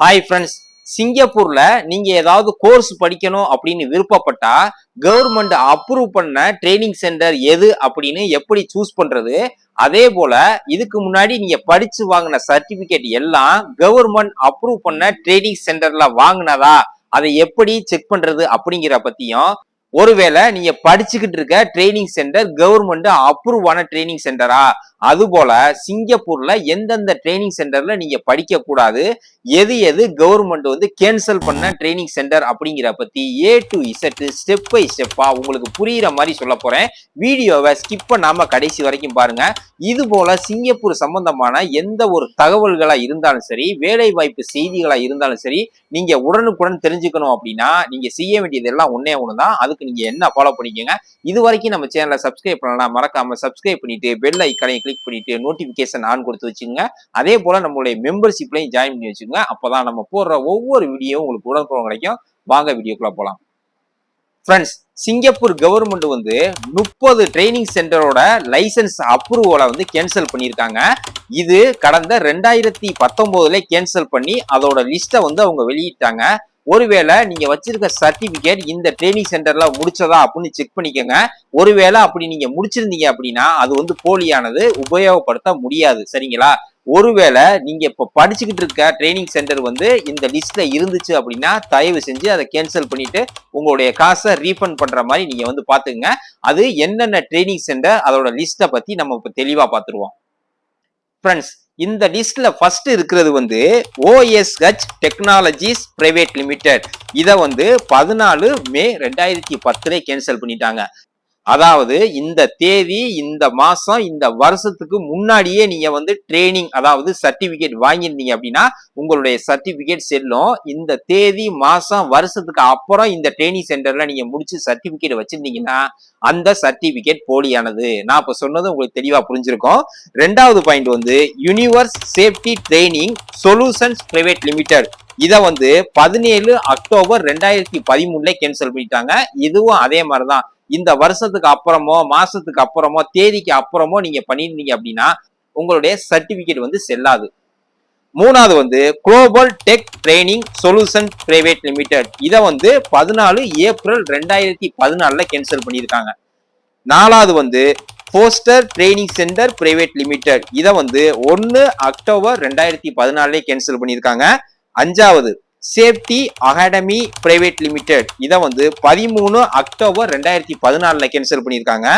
Hi friends, சிங்கப்பூர்ல நீங்க ஏதாவது கோர்ஸ் படிக்கணும் அப்படின்னு விருப்பப்பட்டா கவர்மெண்ட் அப்ரூவ் பண்ண ட்ரைனிங் சென்டர் எது அப்படின்னு எப்படி சூஸ் பண்றது? அதே போல இதுக்கு முன்னாடி நீங்க படிச்சு வாங்கின சர்டிபிகேட் எல்லாம் கவர்மெண்ட் அப்ரூவ் பண்ண ட்ரைனிங் சென்டர்ல வாங்கினதா, அதை எப்படி செக் பண்றது அப்படிங்கிற பத்தியும், ஒருவேளை நீங்க படிச்சுக்கிட்டு இருக்க ட்ரைனிங் சென்டர் கவர்மெண்ட் அப்ரூவ் ஆன ட்ரைனிங் சென்டரா, அது போல சிங்கப்பூர்ல எந்தெந்த ட்ரைனிங் சென்டர்ல நீங்க படிக்க கூடாது, எது எது கவர்மெண்ட் கேன்சல் பண்ண ட்ரைனிங் சென்டர் அப்படிங்கிற பத்தி A to Z step by ஸ்டெப்பா உங்களுக்கு புரியுற மாதிரி சொல்ல போறேன். வீடியோவை ஸ்கிப் பண்ணாம கடைசி வரைக்கும் பாருங்க. இது போல சிங்கப்பூர் சம்பந்தமான எந்த ஒரு தகவல்களா இருந்தாலும் சரி, வேலை வாய்ப்பு செய்திகளா இருந்தாலும் சரி, நீங்க உடனுக்குடன் தெரிஞ்சுக்கணும் அப்படின்னா நீங்க செய்ய வேண்டியது எல்லாம் ஒன்னே ஒண்ணுதான். அதுக்கு நீங்க என்ன ஃபாலோ பண்ணிக்கோங்க. இது வரைக்கும் நம்ம சேனலை சப்ஸ்கிரைப் பண்ணலாம், மறக்காம சப்ஸ்கிரைப் பண்ணிட்டு பெல் ஐக்கானை கிளிக் பண்ணிட்டு நோட்டிபிகேஷன் ஆன் கொடுத்து வச்சுங்க. அதே போல நம்மளுடைய மெம்பர்ஷிப்லையும் ஜாயின் பண்ணி வச்சுங்க. அப்பதான் நம்ம போடுற ஒவ்வொரு வீடியோ உங்களுக்கு உடனுக்குடன் கிடைக்கும். வாங்க வீடியோக்குள்ள போலாம். ஃப்ரெண்ட்ஸ், சிங்கப்பூர் கவர்மெண்ட் 30 ட்ரைனிங் சென்டரோட லைசன்ஸ் அப்ரூவலை கேன்சல் பண்ணியிருக்காங்க. இது கடந்த 2019 கேன்சல் பண்ணி அதோட லிஸ்ட்டை அவங்க வெளியிட்டாங்க. ஒருவேளை நீங்க வச்சிருக்க சர்டிபிகேட் இந்த ட்ரைனிங் சென்டர்ல முடிச்சதா அப்படின்னு செக் பண்ணிக்கோங்க. ஒருவேளை அப்படி நீங்க முடிச்சிருந்தீங்க அப்படின்னா அது போலியானது, உபயோகப்படுத்த முடியாது. சரிங்களா? ஒருவேளை நீங்க இப்ப படிச்சுக்கிட்டு இருக்க ட்ரைனிங் சென்டர் இந்த லிஸ்ட்ல இருந்துச்சு அப்படின்னா தயவு செஞ்சு அதை கேன்சல் பண்ணிட்டு உங்களுடைய காசை ரீஃபண்ட் பண்ற மாதிரி நீங்க பாத்துங்க. அது என்னென்ன ட்ரைனிங் சென்டர், அதோட லிஸ்ட்டை பத்தி நம்ம இப்ப தெளிவா பாத்துருவோம். ஃப்ரெண்ட்ஸ், இந்த லிஸ்ட்ல ஃபர்ஸ்ட் இருக்கிறது OSH டெக்னாலஜிஸ் பிரைவேட் லிமிடெட். இதை 14 மே 2010 கேன்சல் பண்ணிட்டாங்க. அதாவது இந்த தேதி, இந்த மாசம், இந்த வருஷத்துக்கு முன்னாடியே நீங்க ட்ரைனிங், அதாவது சர்டிபிகேட் வாங்கியிருந்தீங்க அப்படின்னா உங்களுடைய சர்டிபிகேட் செல்லும். இந்த தேதி, மாசம், வருஷத்துக்கு அப்புறம் இந்த ட்ரைனிங் சென்டர்ல நீங்க முடிச்சு சர்டிபிகேட் வச்சிருந்தீங்கன்னா அந்த சர்டிபிகேட் போலியானது. நான் இப்ப சொன்னது உங்களுக்கு தெளிவா புரிஞ்சிருக்கும். ரெண்டாவது point universe safety training solutions private limited. இதை 17 அக்டோபர் 2013 கேன்சல் பண்ணிட்டாங்க. இதுவும் அதே மாதிரிதான். இந்த வருஷத்துக்கு அப்புறமோ, மாசத்துக்கு அப்புறமோ, தேதிக்கு அப்புறமோ நீங்க பண்ணிருந்தீங்க அப்படின்னா உங்களுடைய சர்டிபிகேட் செல்லாது. மூணாவது global tech training solution private limited. இதை 14 ஏப்ரல் 2014 கேன்சல் பண்ணியிருக்காங்க. நாலாவது poster training centre private limited. இதை 1 அக்டோபர் 2014 கேன்சல் பண்ணியிருக்காங்க. அஞ்சாவது சேஃப்டி அகாடமி பிரைவேட் லிமிடெட். இதை 13 அக்டோபர் 2014 கேன்சல் பண்ணியிருக்காங்க.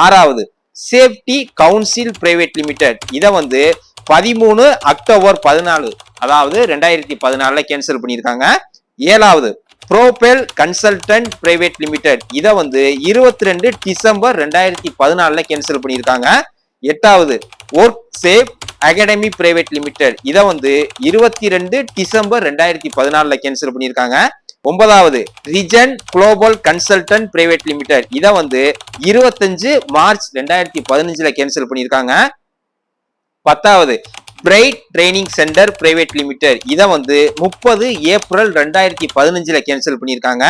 ஆறாவது சேஃப்டி கவுன்சில் பிரைவேட் லிமிடெட். இதை 13 அக்டோபர் 14, அதாவது 2014 கேன்சல் பண்ணியிருக்காங்க. ஏழாவது ப்ரோபெல் கன்சல்டன்ட் பிரைவேட் லிமிடெட். இதை 22 டிசம்பர் 2014 கேன்சல் பண்ணியிருக்காங்க. எட்டாவது work safe academy private limited. இதை 22 டிசம்பர் 2014 கேன்சல் பண்ணியிருக்காங்க. ஒன்பதாவது region global consultant private limited. இதை 25 மார்ச் 2015 கேன்சல் பண்ணியிருக்காங்க. பத்தாவது bright training centre private limited. இதை 30 ஏப்ரல் 2015 கேன்சல் பண்ணியிருக்காங்க.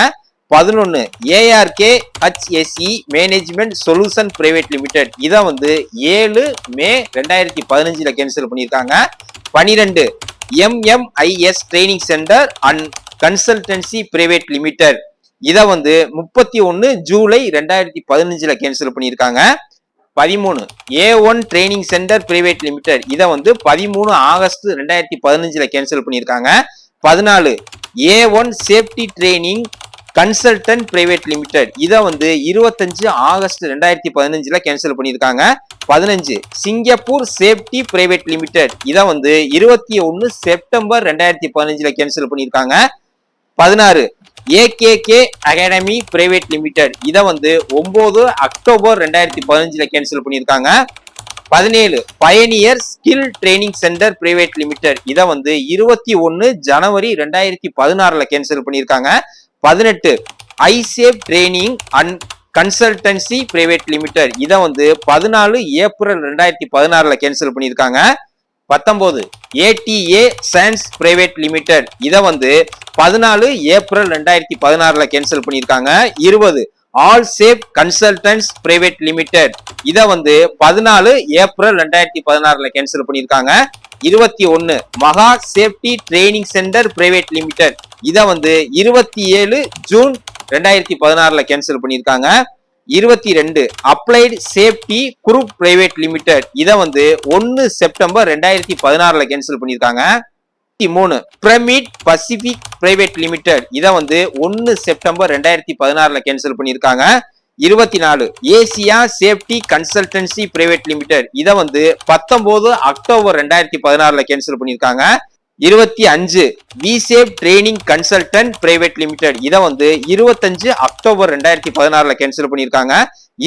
11 ARK HSE management solution private limited. இதை 7 மே 2015 கேன்சல் பண்ணியிருக்காங்க. 12 MMIS training centre and consultancy private limited. இதை 31 ஜூலை 2015 கேன்சல் பண்ணியிருக்காங்க. 13 A1 training centre private limited. இதை 13 ஆகஸ்ட் 2015 கேன்சல் பண்ணியிருக்காங்க. 14 A1 safety training consultant private limited. இதை 25 August 2015 cancel பண்ணியிருக்காங்க. 15 Singapore safety private limited. இதை 21 September 2015 cancel பண்ணியிருக்காங்க. 16 AKK academy private limited. இதை 9 October 2015 cancel பண்ணியிருக்காங்க. 17 pioneer skill training centre private limited. இதை 21 ஜனவரி 2016 கேன்சல் பண்ணியிருக்காங்க. 18 ஐசேப் training and consultancy private limited. இதை 14 ஏப்ரல் 2016 கேன்சல் பண்ணியிருக்காங்க. 19 ATA சயின்ஸ் பிரைவேட் லிமிடெட். இதை 14 ஏப்ரல் 2016 கேன்சல் பண்ணியிருக்காங்க. 20 all safe consultants private limited. இதை 14 ஏப்ரல் 2016 கேன்சல் பண்ணியிருக்காங்க. 21 மகா safety training centre private limited இத வந்து 27 ஜூன் 2016ல கேன்சல் பண்ணிருக்காங்க. 22 applied safety group private limited இத வந்து 1 செப்டம்பர் 2016ல கேன்சல் பண்ணிருக்காங்க. 23 பிரமிட் பசிபிக் பிரைவேட் லிமிடெட் இத வந்து 1 செப்டம்பர் 2016ல கேன்சல் பண்ணிருக்காங்க. 24 Asia safety consultancy private limited இத வந்து 19 அக்டோபர் 2016ல கேன்சல் பண்ணிருக்காங்க. 25 விசேப் ட்ரைனிங் கன்சல்டன்ட் பிரைவேட் லிமிடெட் இத வந்து 25 அக்டோபர் 2016ல கேன்சல் பண்ணிருக்காங்க.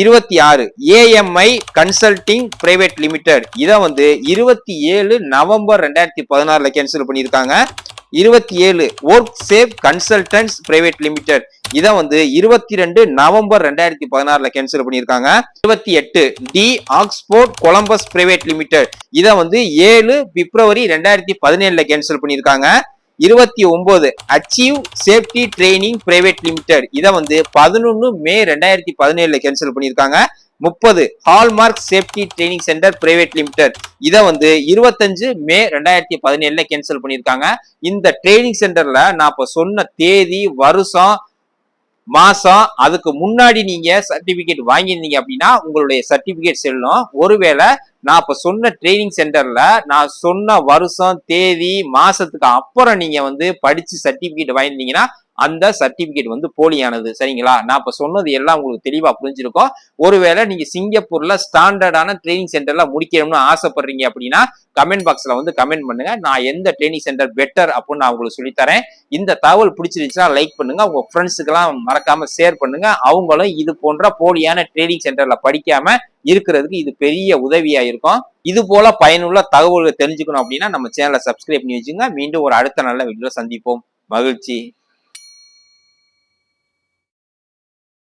26 ஏஎம்ஐ கன்சல்டிங் பிரைவேட் லிமிடெட் இத வந்து 27 நவம்பர் 2016ல கேன்சல் பண்ணிருக்காங்க. 27 work safe consultants private limited இத வந்து 22 நவம்பர் 2016ல கேன்சல் பண்ணிருக்காங்க. 28 the Oxford Columbus private limited இத வந்து 7 பிப்ரவரி 2017ல கேன்சல் பண்ணிருக்காங்க. 29 achieve safety training private limited இத வந்து 11 மே 2017ல கேன்சல் பண்ணிருக்காங்க. 30 hallmark safety training centre private limited இத வந்து 25 மே 2017ல கேன்சல் பண்ணிருக்காங்க. இந்த ட்ரைனிங் சென்டர்ல நான் இப்ப சொன்ன தேதி, வருஷம், மாசம் அதுக்கு முன்னாடி நீங்க சர்டிபிகேட் வாங்கியிருந்தீங்க அப்படின்னா உங்களுடைய சர்டிபிகேட் செல்லும். ஒருவேளை நான் இப்ப சொன்ன ட்ரைனிங் சென்டர்ல நான் சொன்ன வருஷம், தேதி, மாசத்துக்கு அப்புறம் நீங்க வந்து படிச்சு சர்டிபிகேட் வாங்கியிருந்தீங்கன்னா அந்த சர்டிபிகேட் வந்து போலியானது. சரிங்களா? நான் இப்ப சொன்னது எல்லாம் உங்களுக்கு தெளிவா புரிஞ்சிருக்கும். ஒருவேளை நீங்க சிங்கப்பூர்ல ஸ்டாண்டர்டான ட்ரைனிங் சென்டர்ல முடிக்கணும்னு ஆசைப்படுறீங்க அப்படின்னா கமெண்ட் பாக்ஸ்ல வந்து கமெண்ட் பண்ணுங்க. நான் எந்த ட்ரைனிங் சென்டர் பெட்டர் அப்படின்னு நான் உங்களுக்கு சொல்லித்தரேன். இந்த தகவல் பிடிச்சிருந்துச்சுன்னா லைக் பண்ணுங்க. உங்க ஃப்ரெண்ட்ஸுக்கெல்லாம் மறக்காம ஷேர் பண்ணுங்க. அவங்களும் இது போன்ற போலியான ட்ரைனிங் சென்டர்ல படிக்காம இருக்கிறதுக்கு இது பெரிய உதவியா இருக்கும். இது போல பயனுள்ள தகவல்களை தெரிஞ்சுக்கணும் அப்படின்னா நம்ம சேனலை சப்ஸ்கிரைப் பண்ணி வச்சுங்க. மீண்டும் ஒரு அடுத்த நல்ல வீடியோல சந்திப்போம். மகிழ்ச்சி.